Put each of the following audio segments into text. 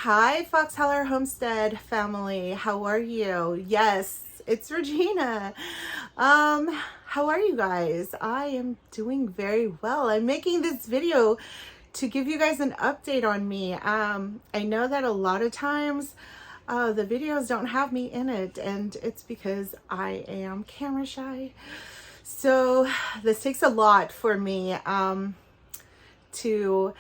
Hi, Foxholler Homestead family. How are you? Yes, it's Regina. How are you guys? I am doing very well. I'm making this video to give you guys an update on me. I know that a lot of times the videos don't have me in it, and it's because I am camera shy. So this takes a lot for me to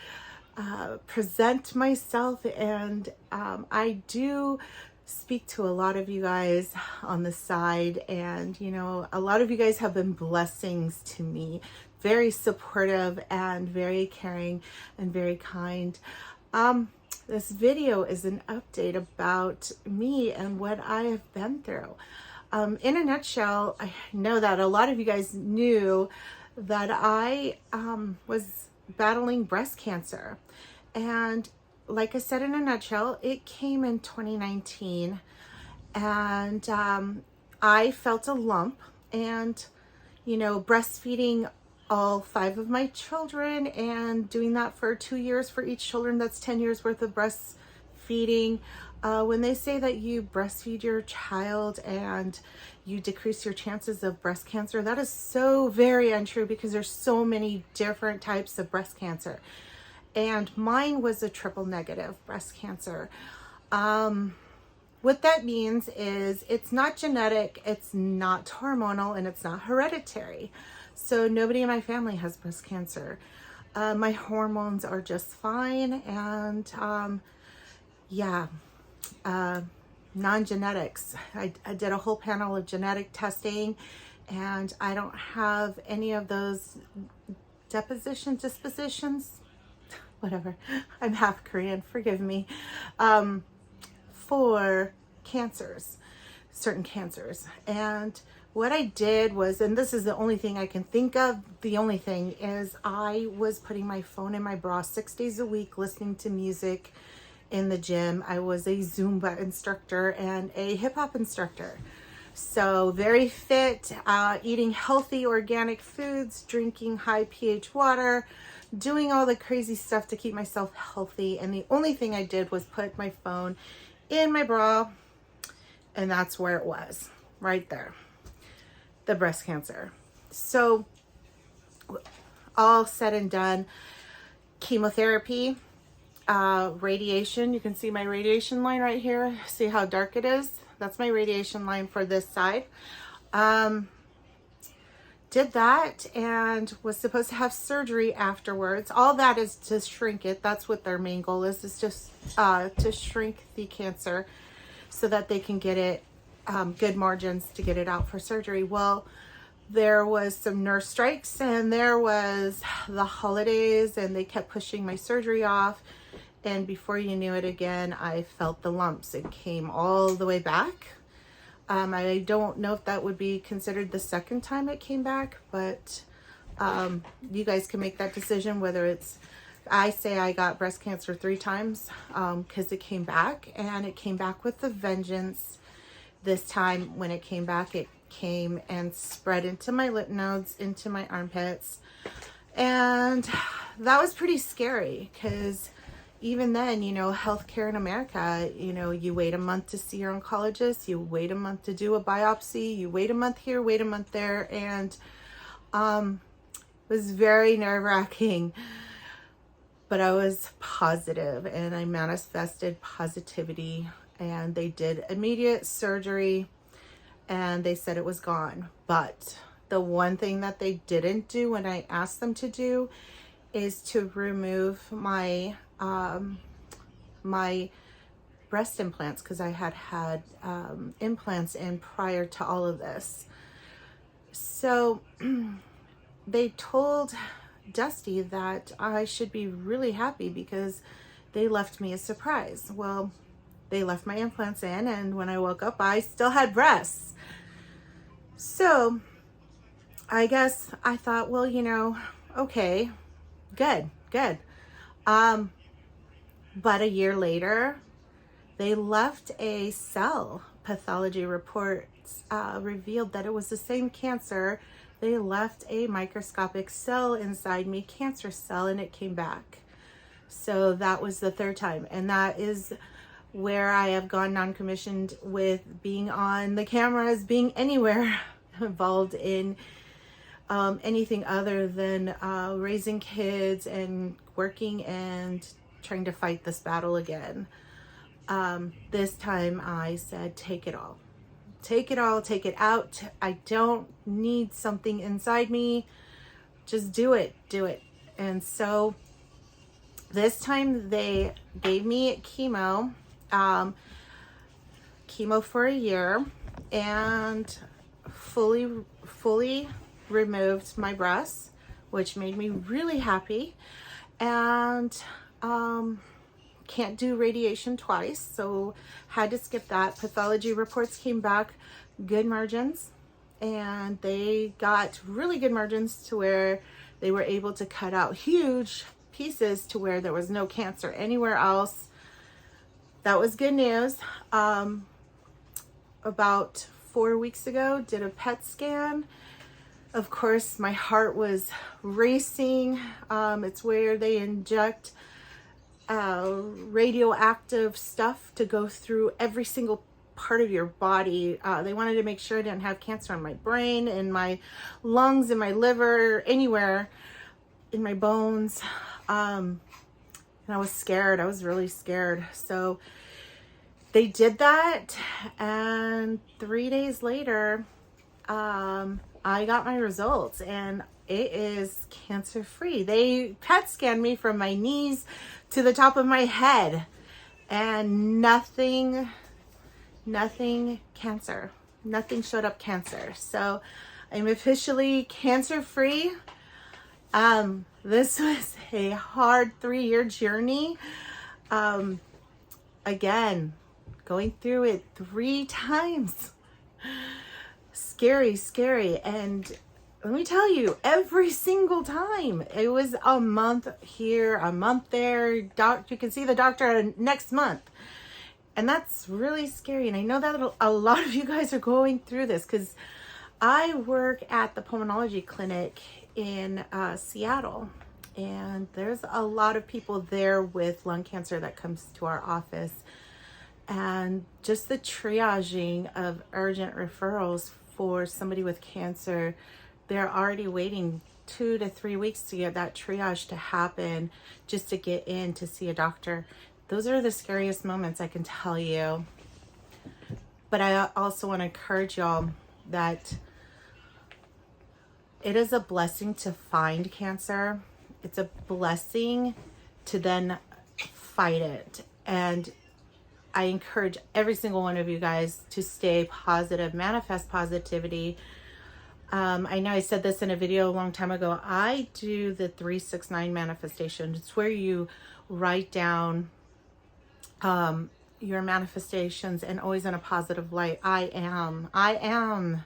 present myself, and I do speak to a lot of you guys on the side, and you know, a lot of you guys have been blessings to me, very supportive and very caring and very kind. This video is an update about me and what I have been through. In a nutshell, I know that a lot of you guys knew that I was battling breast cancer. And like I said, in a nutshell, it came in 2019. And I felt a lump, and, you know, breastfeeding all 5 of my children and doing that for 2 years for each children, that's 10 years worth of breastfeeding. When they say that you breastfeed your child and you decrease your chances of breast cancer, that is so very untrue, because there's so many different types of breast cancer. And mine was a triple negative breast cancer. What that means is it's not genetic, it's not hormonal, and it's not hereditary. So nobody in my family has breast cancer. My hormones are just fine, and non-genetics. I did a whole panel of genetic testing, and I don't have any of those dispositions, whatever. I'm half Korean, forgive me, for cancers, certain cancers. And what I did was, and this is the only thing I can think of, the only thing is I was putting my phone in my bra 6 days a week, listening to music in the gym. I was a Zumba instructor and a hip hop instructor. So very fit, eating healthy organic foods, drinking high pH water, doing all the crazy stuff to keep myself healthy. And the only thing I did was put my phone in my bra, and that's where it was, right there, the breast cancer. So all said and done, chemotherapy, radiation. You can see my radiation line right here. See how dark it is? That's my radiation line for this side. Did that and was supposed to have surgery afterwards. All that is to shrink it. That's what their main goal is just to shrink the cancer so that they can get it good margins to get it out for surgery. Well, there was some nurse strikes, and there was the holidays, and they kept pushing my surgery off. And before you knew it, again, I felt the lumps. It came all the way back. I don't know if that would be considered the second time it came back, but you guys can make that decision whether it's, I say I got breast cancer 3 times because it came back, and it came back with a vengeance. This time when it came back, it came and spread into my lymph nodes, into my armpits. And that was pretty scary, because even then, you know, healthcare in America, you know, you wait a month to see your oncologist, you wait a month to do a biopsy, you wait a month here, wait a month there, and it was very nerve-wracking. But I was positive, and I manifested positivity, and they did immediate surgery, and they said it was gone. But the one thing that they didn't do when I asked them to do is to remove my my breast implants, because I had implants in prior to all of this. So they told Dusty that I should be really happy because they left me a surprise. Well, they left my implants in, and when I woke up, I still had breasts. So I guess I thought, well, you know, okay, good. But a year later, they left a cell pathology report, revealed that it was the same cancer. They left a microscopic cell inside me, cancer cell, and it came back. So that was the 3rd time. And that is where I have gone non-commissioned with being on the cameras, being anywhere involved in anything other than raising kids and working and trying to fight this battle again. This time I said, take it all. Take it all, take it out. I don't need something inside me. Just do it, do it. And so this time they gave me chemo, chemo for a year, and fully removed my breasts, which made me really happy. And can't do radiation twice, so had to skip that. Pathology reports came back good margins, and they got really good margins to where they were able to cut out huge pieces to where there was no cancer anywhere else. That was good news. About 4 weeks ago, did a PET scan. Of course, my heart was racing. It's where they inject radioactive stuff to go through every single part of your body. They wanted to make sure I didn't have cancer in my brain, in my lungs, in my liver, anywhere, in my bones. And I was scared. I was really scared. So they did that, and 3 days later, I got my results, and it is cancer free. They PET scanned me from my knees to the top of my head, and nothing cancer. Nothing showed up cancer. So I'm officially cancer free. This was a hard 3-year journey. Again, going through it 3 times. Scary. And let me tell you, every single time it was a month here, a month there. You can see the doctor next month. And that's really scary. And I know that a lot of you guys are going through this, because I work at the pulmonology clinic in Seattle. And there's a lot of people there with lung cancer that comes to our office. And just the triaging of urgent referrals for somebody with cancer, they're already waiting 2 to 3 weeks to get that triage to happen, just to get in to see a doctor. Those are the scariest moments, I can tell you. But I also want to encourage y'all that it is a blessing to find cancer. It's a blessing to then fight it. And I encourage every single one of you guys to stay positive, manifest positivity. I know I said this in a video a long time ago. I do the 369 manifestation. It's where you write down your manifestations, and always in a positive light. I am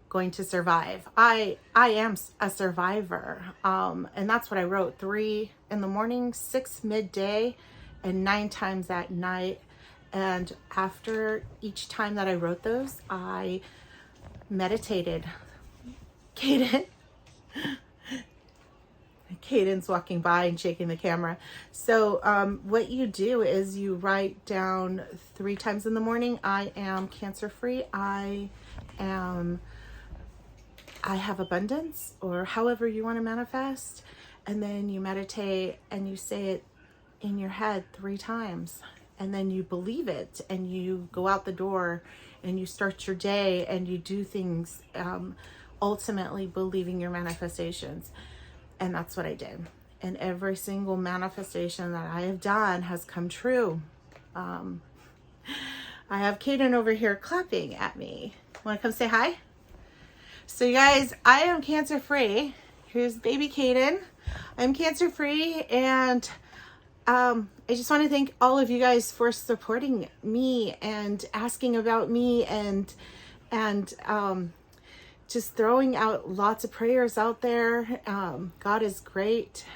going to survive. I am a survivor. And that's what I wrote. 3 in the morning, 6 midday, and 9 times at night. And after each time that I wrote those, I meditated. Caden's walking by and shaking the camera. So what you do is you write down 3 times in the morning, I am cancer free. I have abundance, or however you want to manifest. And then you meditate and you say it in your head 3 times, and then you believe it, and you go out the door and you start your day and you do things, ultimately believing your manifestations. And that's what I did. And every single manifestation that I have done has come true. I have Caden over here clapping at me. Want to come say hi? So you guys, I am cancer free. Here's baby Caden. I'm cancer free, and I just want to thank all of you guys for supporting me and asking about me, and just throwing out lots of prayers out there. God is great.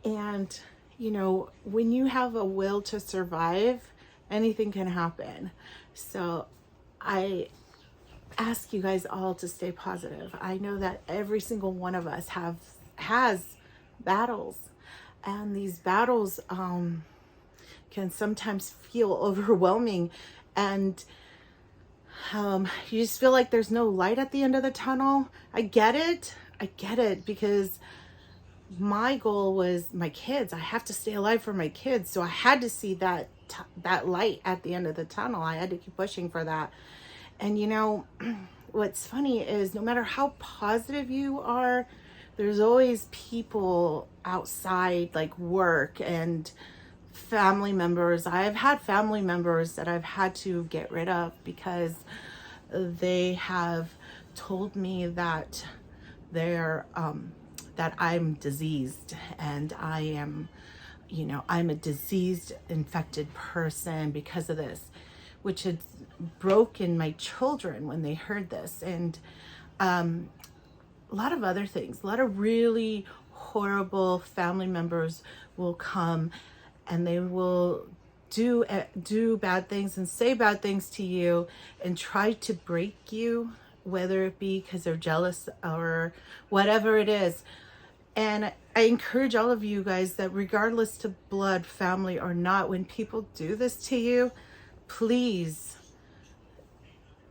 And you know, when you have a will to survive, anything can happen. So I ask you guys all to stay positive. I know that every single one of us has battles, and these battles, can sometimes feel overwhelming, and you just feel like there's no light at the end of the tunnel. I get it, because my goal was my kids. I have to stay alive for my kids, so I had to see that light at the end of the tunnel. I had to keep pushing for that. And you know, what's funny is no matter how positive you are, there's always people outside, like work and family members. I've had family members that I've had to get rid of because they have told me that they're that I'm diseased, and I am, you know, I'm a diseased, infected person because of this, which had broken my children when they heard this. And a lot of other things, a lot of really horrible family members will come, and they will do bad things and say bad things to you and try to break you, whether it be because they're jealous or whatever it is. And I encourage all of you guys that regardless to blood, family or not, when people do this to you, please,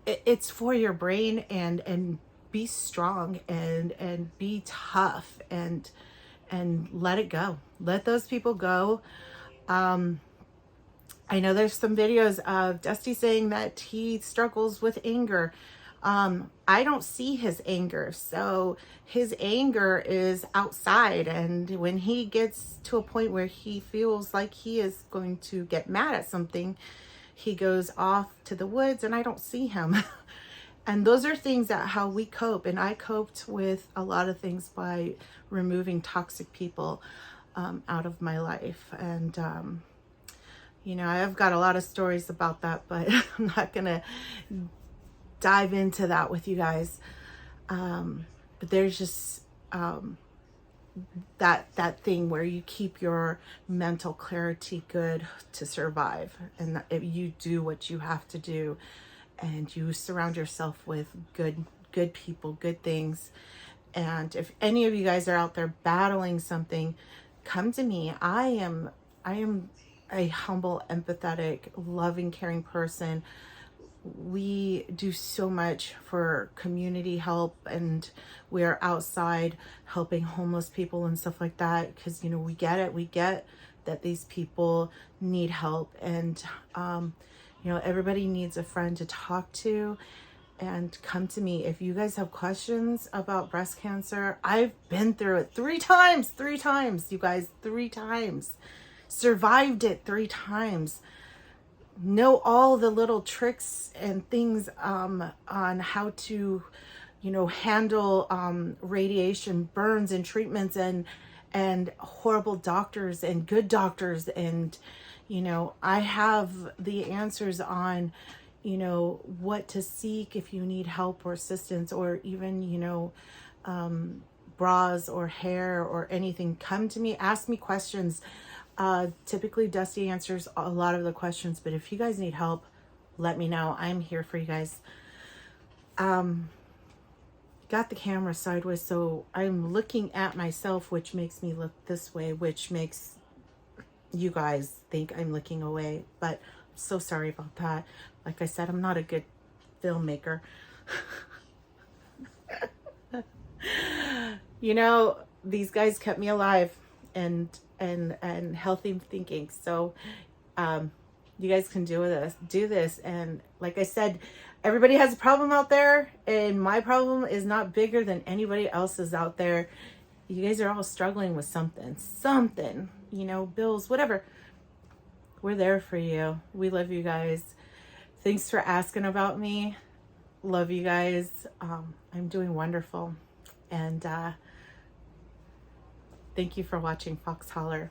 it's for your brain, and be strong and be tough and let it go. Let those people go. I know there's some videos of Dusty saying that he struggles with anger. I don't see his anger. So his anger is outside. And when he gets to a point where he feels like he is going to get mad at something, he goes off to the woods, and I don't see him. And those are things that how we cope. And I coped with a lot of things by removing toxic people out of my life. And, you know, I've got a lot of stories about that, but I'm not going to dive into that with you guys. But there's just that thing where you keep your mental clarity good to survive, and if you do what you have to do, and you surround yourself with good people, good things. And if any of you guys are out there battling something, come to me. I am a humble, empathetic, loving, caring person. We do so much for community help, and we're outside helping homeless people and stuff like that, because, you know, we get that these people need help, and you know, everybody needs a friend to talk to. And come to me if you guys have questions about breast cancer. I've been through it three times, you guys, 3 times. Survived it 3 times. Know all the little tricks and things on how to, you know, handle radiation, burns, and treatments, and horrible doctors and good doctors. And, you know, I have the answers on, you know, what to seek if you need help or assistance, or even, you know, bras or hair or anything. Come to me, ask me questions. Typically Dusty answers a lot of the questions, but if you guys need help, let me know. I'm here for you guys. Got the camera sideways, so I'm looking at myself, which makes me look this way, which makes you guys think I'm looking away, but I'm so sorry about that. Like I said, I'm not a good filmmaker. You know, these guys kept me alive and healthy thinking. So you guys can do this. And like I said, everybody has a problem out there, and my problem is not bigger than anybody else's out there. You guys are all struggling with something, you know, bills, whatever. We're there for you. We love you guys. Thanks for asking about me. Love you guys. I'm doing wonderful. And thank you for watching Fox Holler.